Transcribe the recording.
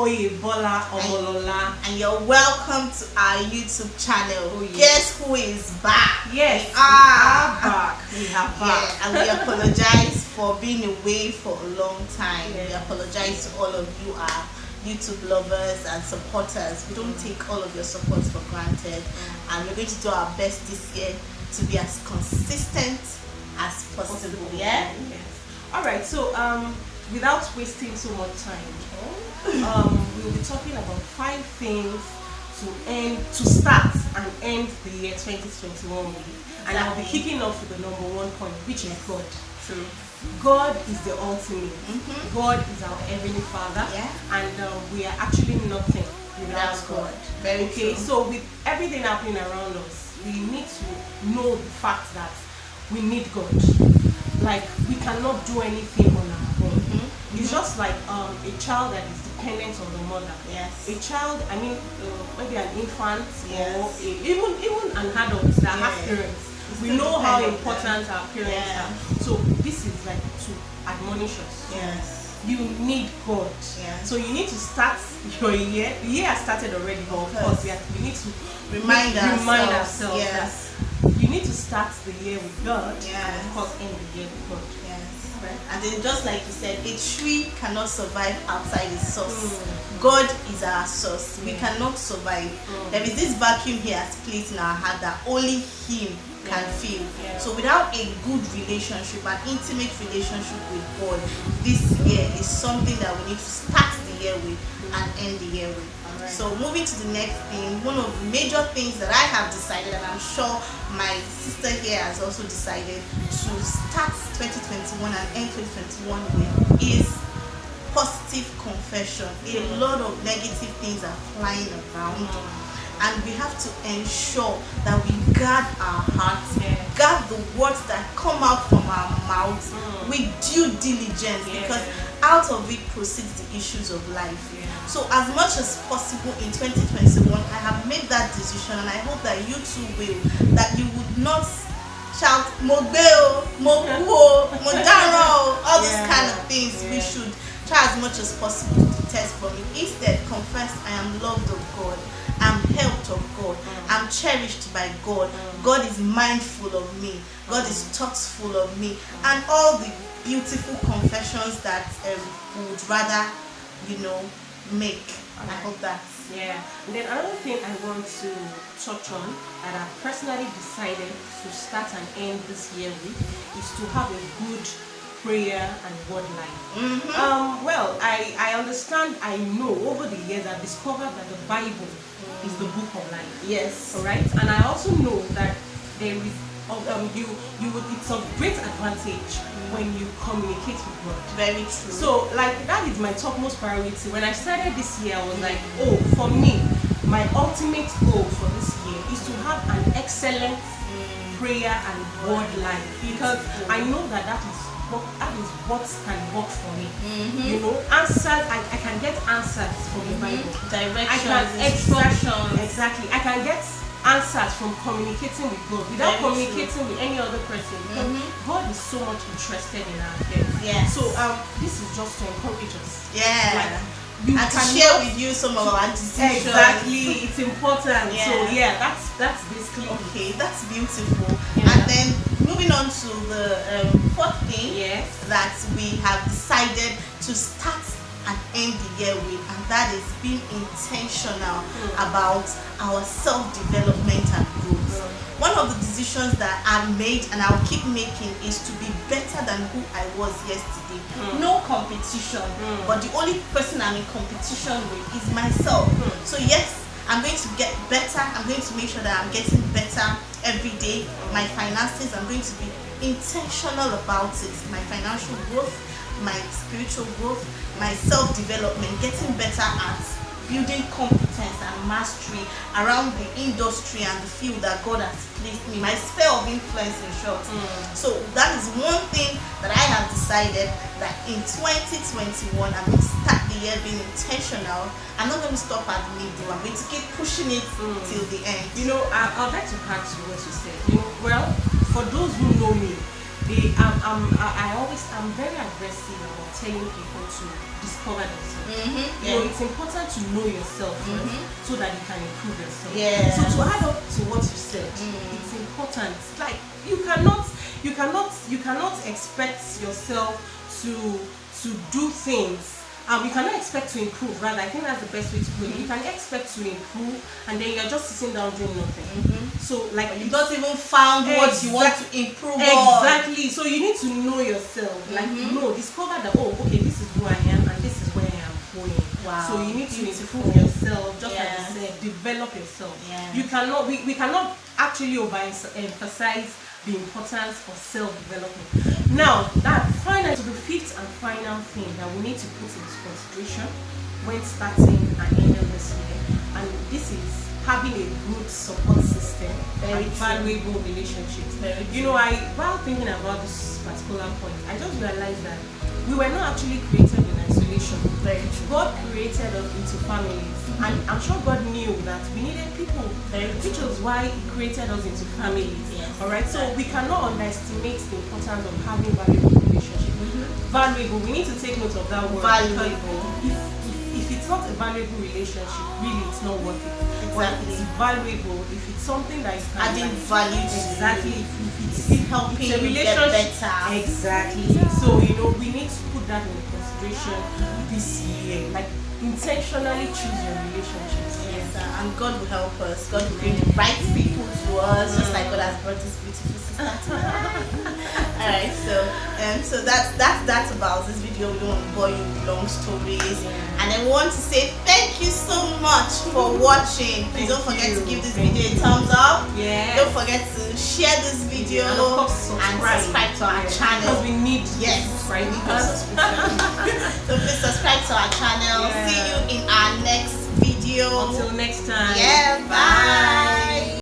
Oyebola Omolola. And you're welcome to our YouTube channel. Oh, yes. Guess who is back? Yes, we are back. We are back. Yeah, and we apologize for being away for a long time. Yeah. We apologize to all of you, our YouTube lovers and supporters. We don't take all of your support for granted, and we're going to do our best this year to be as consistent as possible. Yeah. Yes. All right. So without wasting so much time, we'll be talking about 5 things to start and end the year 2021 with. And I'll be kicking off with the number 1 point, which is God. True. God is the ultimate. God is our heavenly Father, and we are actually nothing without God. Very okay. true. So with everything happening around us, we need to know the fact that we need God. Like, we cannot do anything on our own. It's just like a child that is dependent on the mother. Yes. A child, I mean, maybe an infant, Yes. or even an adult that has parents. We know how important our parents are. So this is like to admonish us. Yes. You need God. Yes. So you need to start your year. The year has started already, but of course we need to Remind ourselves. Yes. You need to start the year with God. Yes. And of course end the year with God. Yes. And then, just like you said, a tree cannot survive outside its source. God is our source. We cannot survive. There is this vacuum He has placed in our heart that only Him can fill. So without a good relationship, an intimate relationship with God, this year is something that we need to start the year with and end the year with. So moving to the next thing, one of the major things that I have decided, and I'm sure my sister here has also decided to start 2021 and end 2021 with, is positive confession. A lot of negative things are flying around, and we have to ensure that we guard our hearts, guard the words that come out from our mouths with due diligence, because out of it proceeds the issues of life. So as much as possible in 2021, I have made that decision, and I hope that you too will, that you would not shout Mogbeo, Mokuo, Modaro, all these kind of things. We should try as much as possible to test from it. Instead, confess, I am loved of God, I'm helped of God, I'm cherished by God, God is mindful of me, God is thoughtful of me, and all the beautiful confessions that we would rather, make. I hope that. And then another thing I want to touch on that I've personally decided to start and end this year with is to have a good prayer and word life. Well, I understand, I know over the years I've discovered that the Bible is the book of life. Yes. Alright? And I also know that there is it's of great advantage when you communicate with God. Very true. So that is my topmost priority. When I started this year, I was like, for me, my ultimate goal for this year is to have an excellent prayer and word life, because I know that is what can work for me. Answers, I can get answers from the Bible. Directions, instructions. Exactly. I can get answers from communicating with God without communicating with any other person, because God is so much interested in our affairs. So this is just to encourage us. And to share with you some of our decisions. Exactly, it's important. So that's basically okay. That's beautiful. And then moving on to the 4th thing that we have decided to start and end the year with, and that is being intentional about our self-development and growth. One of the decisions that I've made and I'll keep making is to be better than who I was yesterday. No competition, but the only person I'm in competition with is myself. So yes, I'm going to get better. I'm going to make sure that I'm getting better every day. My finances, I'm going to be intentional about it. My financial growth, my spiritual growth, my self-development, getting better at building competence and mastery around the industry and the field that God has placed me, my sphere of influence in short. So that is one thing that I have decided, that in 2021 I'm going to start the year being intentional. I'm not going to stop at the middle. I'm going to keep pushing it till the end. I'd like to add to what you said. Well, for those who know me, I'm very aggressive about telling people to discover themselves. Mm-hmm. You know, it's important to know yourself first so that you can improve yourself. Yeah. So to add up to what you said, it's important. Like you cannot expect yourself to do things. You cannot expect to improve, rather. I think that's the best way to put it. You can expect to improve and then you're just sitting down doing nothing. So like you don't even found what you want to improve on. Exactly. So you need to know yourself. Like discover that okay, this is who I am and this is where I am going. Wow. So you need to improve yourself, just like I said, develop yourself. You cannot we cannot actually overemphasize the importance of self-development. Now, that final to the fifth and final thing that we need to put into consideration when starting and ending this year, and this is having a good support system and valuable relationships. You know, while thinking about this particular point, I just realized that we were not actually created in isolation. Very true. God created us into families, and I'm sure God knew that we needed people, which was why He created us into families. All right, so we cannot underestimate the importance of having valuable relationships. Valuable, we need to take note of that word. Valuable. If it's not a valuable relationship, really, it's not worth it. Well, it's valuable if it's something that is adding value to exactly. If it's helping it's a you relationship, get better. Exactly. So we need to put that in consideration this year. Like intentionally choose your relationships. Yes, and God will help us. God will bring the right people to us, just like God has brought this beautiful sister to us. Alright, so that's about this video. We don't want to bore you with long stories. And I want to say thank you so much for watching. Please don't forget to give this video a thumbs up. Don't forget to share this video and of course subscribe to our channel. Because we need subscribers. So please subscribe to our channel. See you in our next video. Until next time. Bye.